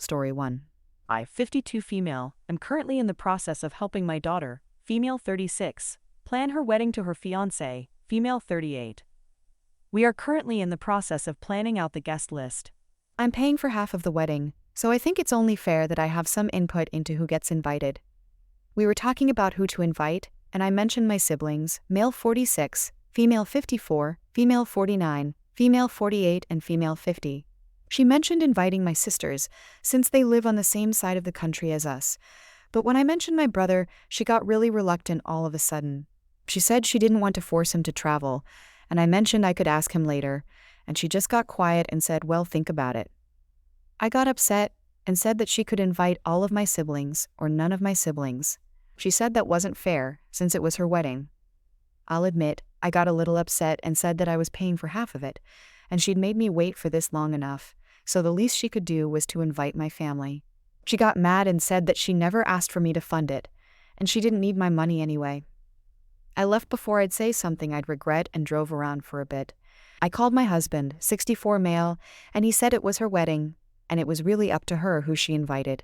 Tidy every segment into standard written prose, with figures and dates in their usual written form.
Story 1. I, 52 female, am currently in the process of helping my daughter, female 36, plan her wedding to her fiancé, female 38. We are currently in the process of planning out the guest list. I'm paying for half of the wedding, so I think it's only fair that I have some input into who gets invited. We were talking about who to invite, and I mentioned my siblings, male 46, female 54, female 49, female 48, and female 50. She mentioned inviting my sisters, since they live on the same side of the country as us. But when I mentioned my brother, she got really reluctant all of a sudden. She said she didn't want to force him to travel, and I mentioned I could ask him later, and she just got quiet and said, well, think about it. I got upset and said that she could invite all of my siblings or none of my siblings. She said that wasn't fair, since it was her wedding. I'll admit, I got a little upset and said that I was paying for half of it, and she'd made me wait for this long enough, so the least she could do was to invite my family. She got mad and said that she never asked for me to fund it, and she didn't need my money anyway. I left before I'd say something I'd regret and drove around for a bit. I called my husband, 64 male, and he said it was her wedding, and it was really up to her who she invited.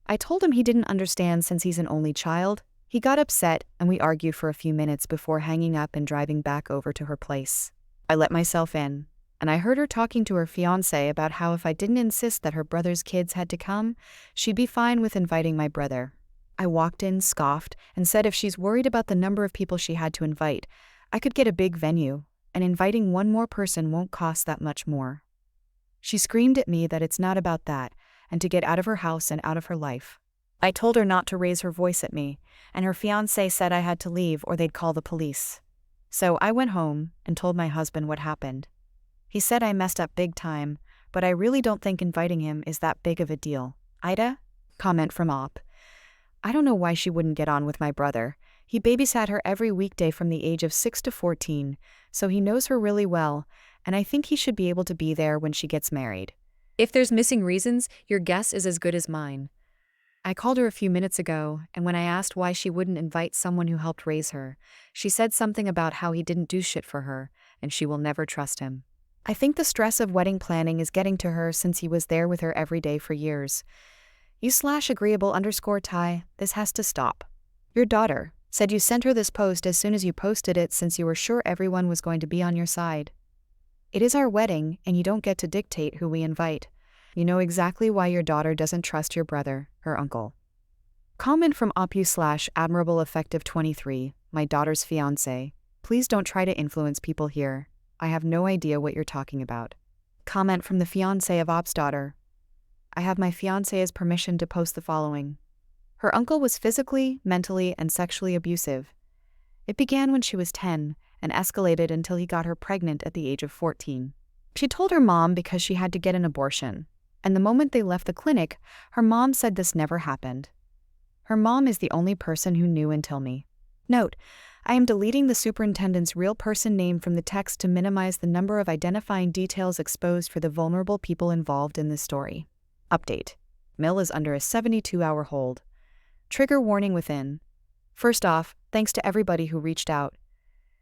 I told him he didn't understand since he's an only child. He got upset and we argued for a few minutes before hanging up and driving back over to her place. I let myself in, and I heard her talking to her fiancé about how if I didn't insist that her brother's kids had to come, she'd be fine with inviting my brother. I walked in, scoffed, and said if she's worried about the number of people she had to invite, I could get a big venue, and inviting one more person won't cost that much more. She screamed at me that it's not about that, and to get out of her house and out of her life. I told her not to raise her voice at me, and her fiancé said I had to leave or they'd call the police. So I went home and told my husband what happened. He said I messed up big time, but I really don't think inviting him is that big of a deal. Ida? Comment from Op. I don't know why she wouldn't get on with my brother. He babysat her every weekday from the age of 6 to 14, so he knows her really well, and I think he should be able to be there when she gets married. If there's missing reasons, your guess is as good as mine. I called her a few minutes ago, and when I asked why she wouldn't invite someone who helped raise her, she said something about how he didn't do shit for her, and she will never trust him. I think the stress of wedding planning is getting to her since he was there with her every day for years. You/agreeable_Ty, this has to stop. Your daughter said you sent her this post as soon as you posted it since you were sure everyone was going to be on your side. It is our wedding, and you don't get to dictate who we invite. You know exactly why your daughter doesn't trust your brother, her uncle. Comment from Opu/Admirable Effective 23, my daughter's fiancé. Please don't try to influence people here. I have no idea what you're talking about. Comment from the fiancé of Op's daughter. I have my fiancé's permission to post the following. Her uncle was physically, mentally, and sexually abusive. It began when she was 10 and escalated until he got her pregnant at the age of 14. She told her mom because she had to get an abortion, and the moment they left the clinic, her mom said this never happened. Her mom is the only person who knew until me. Note, I am deleting the superintendent's real person name from the text to minimize the number of identifying details exposed for the vulnerable people involved in this story. Update. Mill is under a 72-hour hold. Trigger warning within. First off, thanks to everybody who reached out.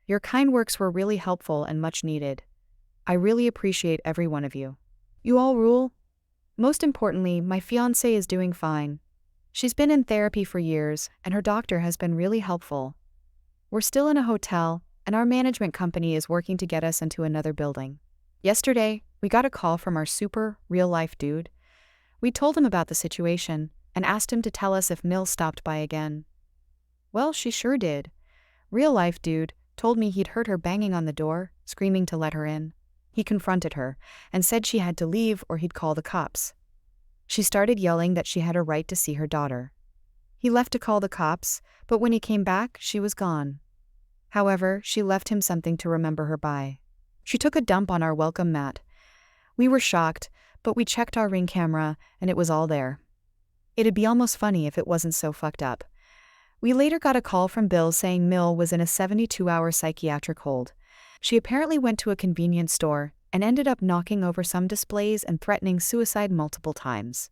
Your kind works were really helpful and much needed. I really appreciate every one of you. You all rule. Most importantly, my fiancé is doing fine. She's been in therapy for years, and her doctor has been really helpful. We're still in a hotel, and our management company is working to get us into another building. Yesterday, we got a call from our super, real-life dude. We told him about the situation, and asked him to tell us if Mill stopped by again. Well, she sure did. Real-life dude told me he'd heard her banging on the door, screaming to let her in. He confronted her, and said she had to leave or he'd call the cops. She started yelling that she had a right to see her daughter. He left to call the cops, but when he came back, she was gone. However, she left him something to remember her by. She took a dump on our welcome mat. We were shocked, but we checked our Ring camera, and it was all there. It'd be almost funny if it wasn't so fucked up. We later got a call from Bill saying Mill was in a 72-hour psychiatric hold. She apparently went to a convenience store and ended up knocking over some displays and threatening suicide multiple times.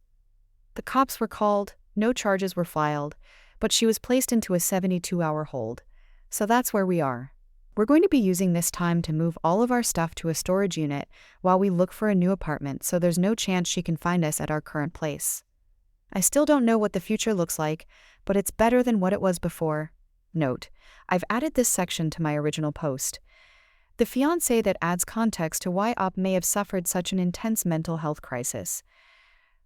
The cops were called, no charges were filed, but she was placed into a 72-hour hold. So that's where we are. We're going to be using this time to move all of our stuff to a storage unit while we look for a new apartment, so there's no chance she can find us at our current place. I still don't know what the future looks like, but it's better than what it was before. Note: I've added this section to my original post. The fiancé that adds context to why Op may have suffered such an intense mental health crisis.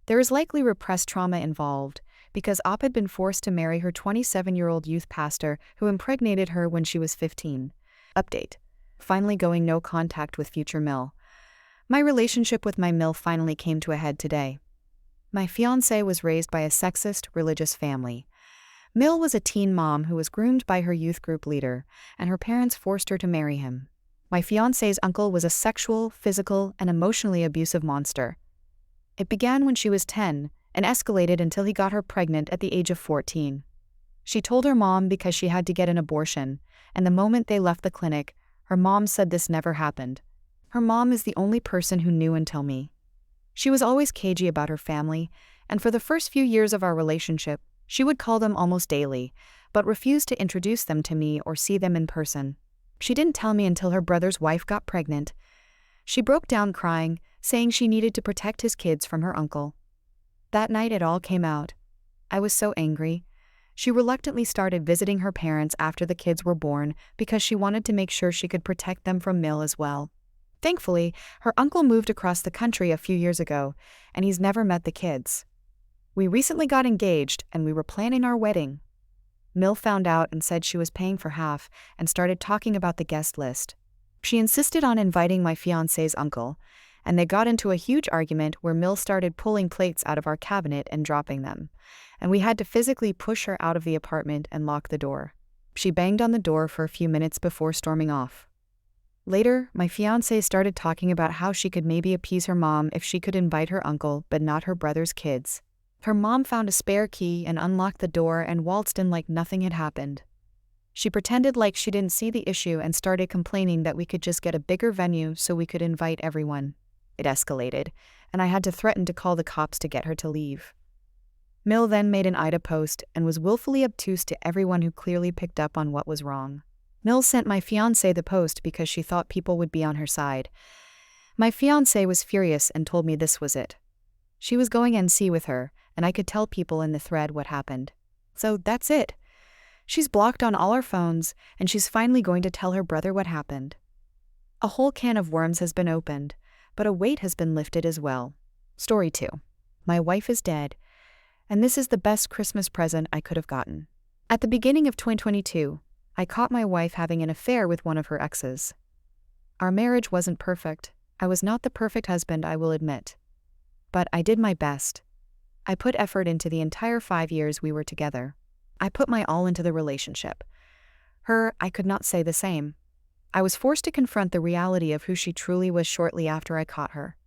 There is likely repressed trauma involved, because Op had been forced to marry her 27-year-old youth pastor who impregnated her when she was 15. Update: finally going no contact with future Mill. My relationship with my Mill finally came to a head today. My fiancé was raised by a sexist, religious family. Mill was a teen mom who was groomed by her youth group leader, and her parents forced her to marry him. My fiancé's uncle was a sexual, physical, and emotionally abusive monster. It began when she was 10 and escalated until he got her pregnant at the age of 14. She told her mom because she had to get an abortion, and the moment they left the clinic, her mom said this never happened. Her mom is the only person who knew until me. She was always cagey about her family, and for the first few years of our relationship, she would call them almost daily, but refused to introduce them to me or see them in person. She didn't tell me until her brother's wife got pregnant. She broke down crying, saying she needed to protect his kids from her uncle. That night it all came out. I was so angry. She reluctantly started visiting her parents after the kids were born because she wanted to make sure she could protect them from Mill as well. Thankfully, her uncle moved across the country a few years ago, and he's never met the kids. We recently got engaged, and we were planning our wedding. Mill found out and said she was paying for half and started talking about the guest list. She insisted on inviting my fiancé's uncle, and they got into a huge argument where Mill started pulling plates out of our cabinet and dropping them, and we had to physically push her out of the apartment and lock the door. She banged on the door for a few minutes before storming off. Later, my fiancé started talking about how she could maybe appease her mom if she could invite her uncle but not her brother's kids. Her mom found a spare key and unlocked the door and waltzed in like nothing had happened. She pretended like she didn't see the issue and started complaining that we could just get a bigger venue so we could invite everyone. It escalated, and I had to threaten to call the cops to get her to leave. Mill then made an Ida post and was willfully obtuse to everyone who clearly picked up on what was wrong. Mill sent my fiancé the post because she thought people would be on her side. My fiancé was furious and told me this was it. She was going NC with her, and I could tell people in the thread what happened. So that's it. She's blocked on all our phones, and she's finally going to tell her brother what happened. A whole can of worms has been opened, but a weight has been lifted as well. Story 2. My wife is dead, and this is the best Christmas present I could have gotten. At the beginning of 2022, I caught my wife having an affair with one of her exes. Our marriage wasn't perfect. I was not the perfect husband, I will admit. But I did my best. I put effort into the entire 5 years we were together. I put my all into the relationship. Her, I could not say the same. I was forced to confront the reality of who she truly was shortly after I caught her.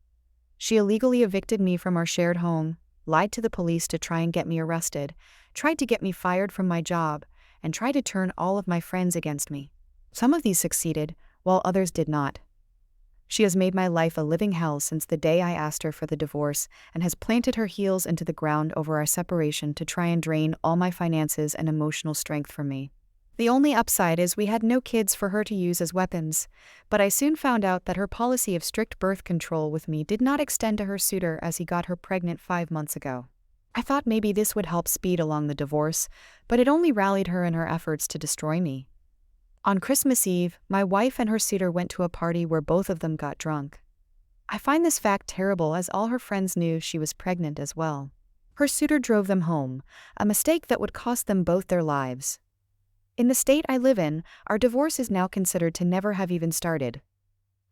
She illegally evicted me from our shared home, lied to the police to try and get me arrested, tried to get me fired from my job, and tried to turn all of my friends against me. Some of these succeeded, while others did not. She has made my life a living hell since the day I asked her for the divorce and has planted her heels into the ground over our separation to try and drain all my finances and emotional strength from me. The only upside is we had no kids for her to use as weapons, but I soon found out that her policy of strict birth control with me did not extend to her suitor as he got her pregnant 5 months ago. I thought maybe this would help speed along the divorce, but it only rallied her in her efforts to destroy me. On Christmas Eve, my wife and her suitor went to a party where both of them got drunk. I find this fact terrible as all her friends knew she was pregnant as well. Her suitor drove them home, a mistake that would cost them both their lives. In the state I live in, our divorce is now considered to never have even started.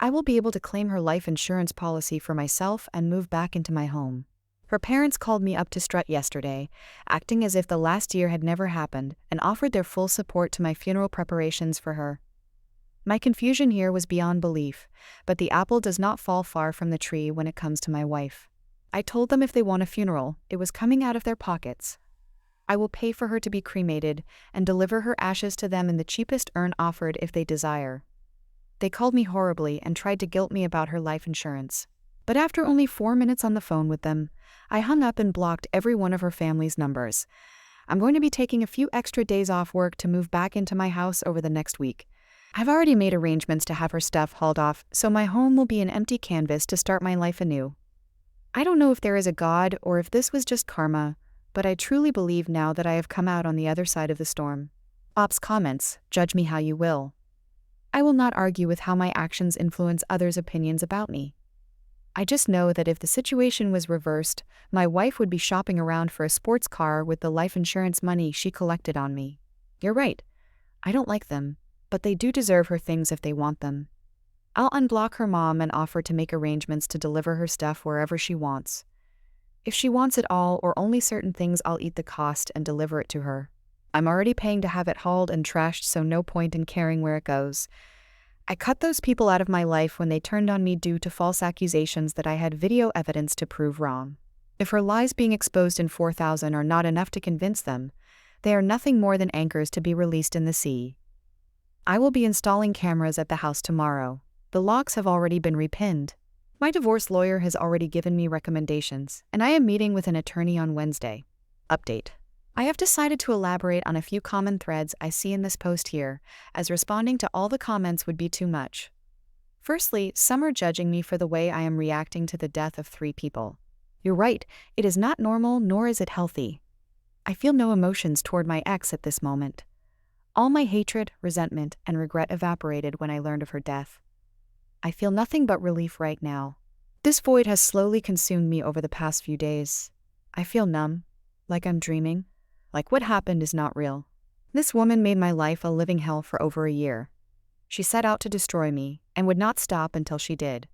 I will be able to claim her life insurance policy for myself and move back into my home. Her parents called me up to strut yesterday, acting as if the last year had never happened, and offered their full support to my funeral preparations for her. My confusion here was beyond belief, but the apple does not fall far from the tree when it comes to my wife. I told them if they want a funeral, it was coming out of their pockets. I will pay for her to be cremated and deliver her ashes to them in the cheapest urn offered if they desire. They called me horribly and tried to guilt me about her life insurance. But after only 4 minutes on the phone with them, I hung up and blocked every one of her family's numbers. I'm going to be taking a few extra days off work to move back into my house over the next week. I've already made arrangements to have her stuff hauled off, so my home will be an empty canvas to start my life anew. I don't know if there is a God or if this was just karma, but I truly believe now that I have come out on the other side of the storm. Ops comments, judge me how you will. I will not argue with how my actions influence others' opinions about me. I just know that if the situation was reversed, my wife would be shopping around for a sports car with the life insurance money she collected on me. You're right. I don't like them, but they do deserve her things if they want them. I'll unblock her mom and offer to make arrangements to deliver her stuff wherever she wants. If she wants it all or only certain things, I'll eat the cost and deliver it to her. I'm already paying to have it hauled and trashed, so no point in caring where it goes. I cut those people out of my life when they turned on me due to false accusations that I had video evidence to prove wrong. If her lies being exposed in 4,000 are not enough to convince them, they are nothing more than anchors to be released in the sea. I will be installing cameras at the house tomorrow. The locks have already been repinned. My divorce lawyer has already given me recommendations, and I am meeting with an attorney on Wednesday. Update. I have decided to elaborate on a few common threads I see in this post here, as responding to all the comments would be too much. Firstly, some are judging me for the way I am reacting to the death of 3 people. You're right, it is not normal nor is it healthy. I feel no emotions toward my ex at this moment. All my hatred, resentment, and regret evaporated when I learned of her death. I feel nothing but relief right now. This void has slowly consumed me over the past few days. I feel numb, like I'm dreaming. Like what happened is not real. This woman made my life a living hell for over a year. She set out to destroy me, and would not stop until she did.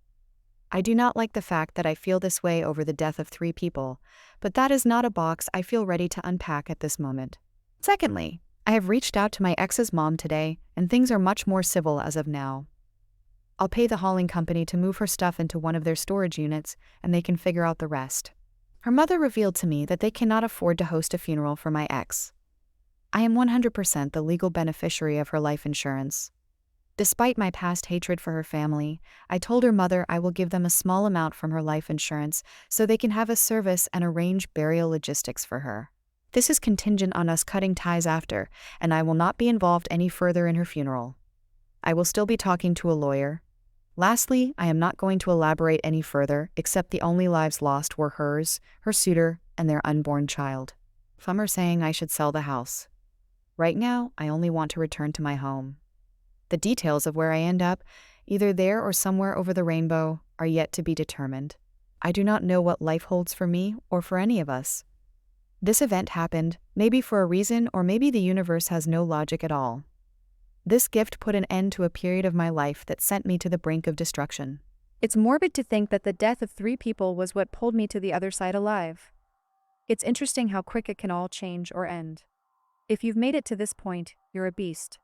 I do not like the fact that I feel this way over the death of 3 people, but that is not a box I feel ready to unpack at this moment. Secondly, I have reached out to my ex's mom today, and things are much more civil as of now. I'll pay the hauling company to move her stuff into one of their storage units, and they can figure out the rest. Her mother revealed to me that they cannot afford to host a funeral for my ex. I am 100% the legal beneficiary of her life insurance. Despite my past hatred for her family, I told her mother I will give them a small amount from her life insurance so they can have a service and arrange burial logistics for her. This is contingent on us cutting ties after, and I will not be involved any further in her funeral. I will still be talking to a lawyer. Lastly, I am not going to elaborate any further, except the only lives lost were hers, her suitor, and their unborn child. Some are saying I should sell the house. Right now, I only want to return to my home. The details of where I end up, either there or somewhere over the rainbow, are yet to be determined. I do not know what life holds for me or for any of us. This event happened, maybe for a reason, or maybe the universe has no logic at all. This gift put an end to a period of my life that sent me to the brink of destruction. It's morbid to think that the death of 3 people was what pulled me to the other side alive. It's interesting how quick it can all change or end. If you've made it to this point, you're a beast.